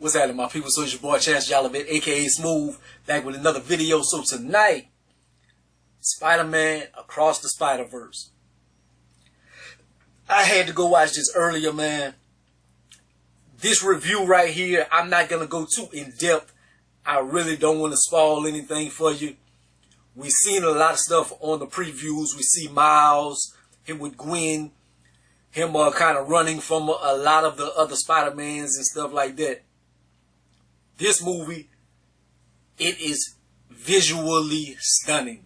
What's happening, my people? So it's your boy Chance Jollivet, aka Smooth, back with another video. So tonight, Spider-Man Across the Spider-Verse. I had to go watch this earlier, man. This review right here, I'm not gonna go too in depth. I really don't want to spoil anything for you. We've seen a lot of stuff on the previews. We see Miles, him with Gwen, him kind of running from a lot of the other Spider-Mans and stuff like that. This movie, it is visually stunning.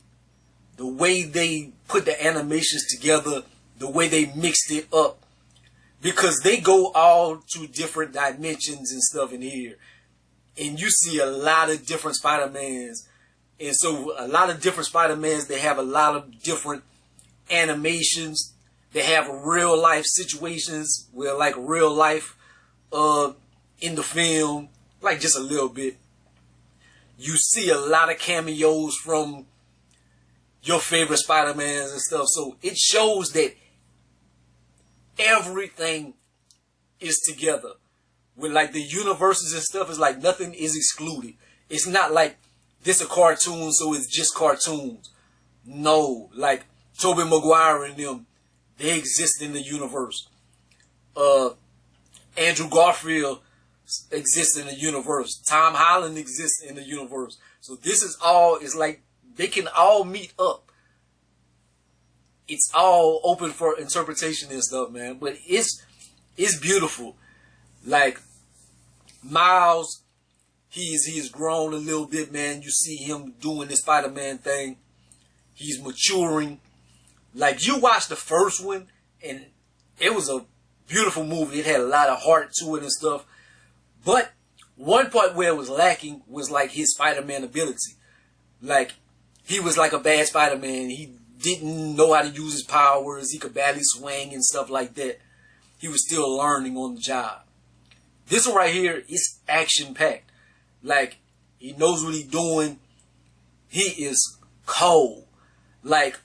The way they put the animations together, the way they mixed it up, because they go all to different dimensions and stuff in here. And you see a lot of different Spider-Mans. And so a lot of different Spider-Mans, they have a lot of different animations. They have real life situations where like real life in the film, like just a little bit. You see a lot of cameos from your favorite Spider-Mans and stuff. So it shows that everything is together. With like the universes and stuff, it's like nothing is excluded. It's not like this a cartoon, so it's just cartoons. No, like Tobey Maguire and them, they exist in the universe. Andrew Garfield exists in the universe. Tom Holland exists in the universe. So this is all, it's like they can all meet up. It's all open for interpretation and stuff, man. But it's beautiful. Like Miles, he's grown a little bit, man. You see him doing this Spider-Man thing. He's maturing. Like you watched the first one, and it was a beautiful movie. It had a lot of heart to it and stuff. But one part where it was lacking was like his Spider-Man ability. Like he was like a bad Spider-Man. He didn't know how to use his powers. He could barely swing and stuff like that. He was still learning on the job. This one right here is action-packed. Like, he knows what he's doing. He is cold. Like,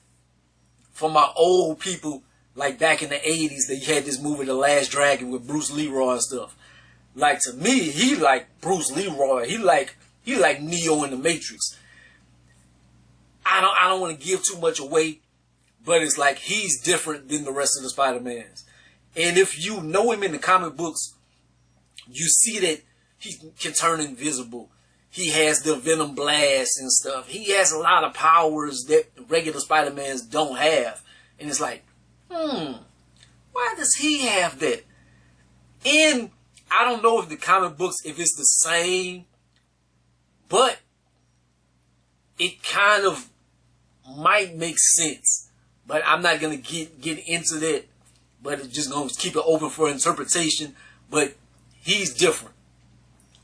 for my old people, like back in the 80s, they had this movie, The Last Dragon, with Bruce Leroy and stuff. Like, to me, he like Bruce Leroy. He like Neo in the Matrix. I don't want to give too much away, but it's like he's different than the rest of the Spider-Mans. And if you know him in the comic books, you see that he can turn invisible. He has the Venom Blast and stuff. He has a lot of powers that regular Spider-Mans don't have. And it's like, why does he have that? And I don't know if the comic books, if it's the same, but it kind of might make sense. But I'm not going to get into that. But it's just going to keep it open for interpretation. But he's different.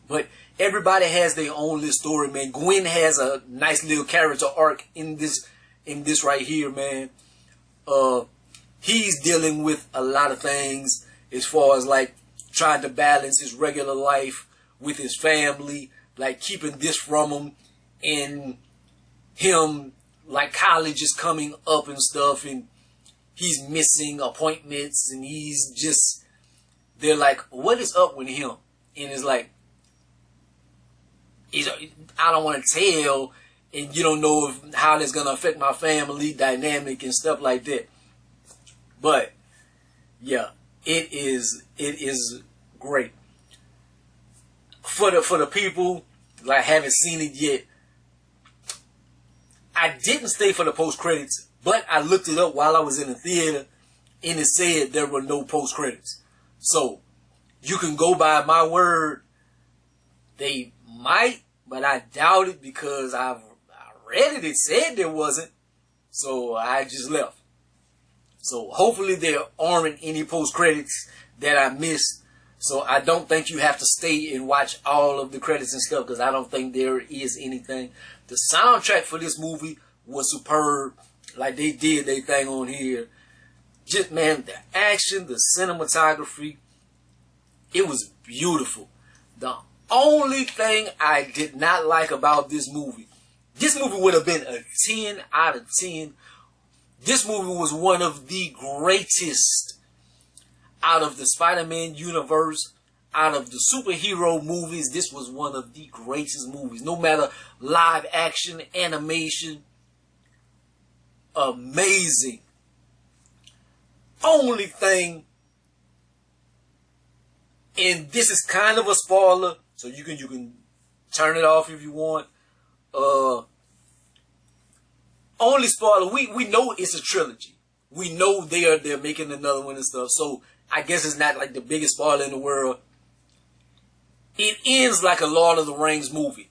But everybody has their own little story, man. Gwen has a nice little character arc in this right here, man. He's dealing with a lot of things as far as like trying to balance his regular life with his family, like keeping this from him, and him like college is coming up and stuff, and he's missing appointments, and he's just, they're like, what is up with him? And it's like, I don't want to tell, and you don't know how that's going to affect my family dynamic and stuff like that. But yeah, it is great. For the people like haven't seen it yet, I didn't stay for the post credits, but I looked it up while I was in the theater, and it said there were no post credits. So you can go by my word. They might, but I doubt it, because I read it. It said there wasn't. So I just left. So hopefully there aren't any post credits that I missed. So I don't think you have to stay and watch all of the credits and stuff, because I don't think there is anything. The soundtrack for this movie was superb. Like they did their thing on here. Just, man, the action, the cinematography, it was beautiful. The only thing I did not like about this movie would have been a 10 out of 10. This movie was one of the greatest out of the Spider-Man universe, out of the superhero movies, this was one of the greatest movies. No matter live action, animation, amazing. Only thing, and this is kind of a spoiler, so you can turn it off if you want. Only spoiler, we know it's a trilogy. We know they're making another one and stuff, so I guess it's not like the biggest spoiler in the world. It ends like a Lord of the Rings movie.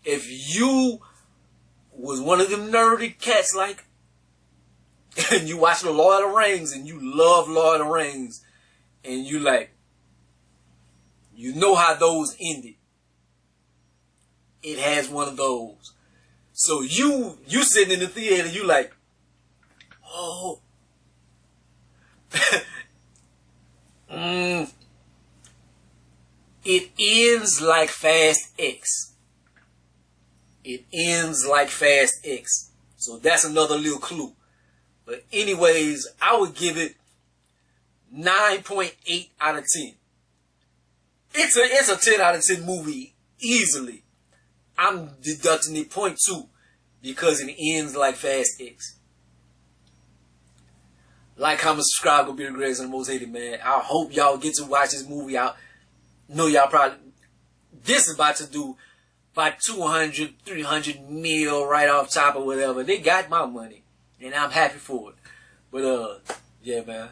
If you was one of them nerdy cats like, and you watch the Lord of the Rings and you love Lord of the Rings, and you like, you know how those ended. It has one of those. So you sitting in the theater, you like, oh, It ends like Fast X. It ends like Fast X. So that's another little clue. But anyways, I would give it 9.8 out of 10. It's a 10 out of 10 movie easily. I'm deducting it 0.2 because it ends like Fast X. Like, comment, subscribe, go be the greatest and the most hated, man. I hope y'all get to watch this movie out. No, y'all probably, this is about to do about 200, 300 mil right off top or whatever. They got my money, and I'm happy for it. But, yeah, man.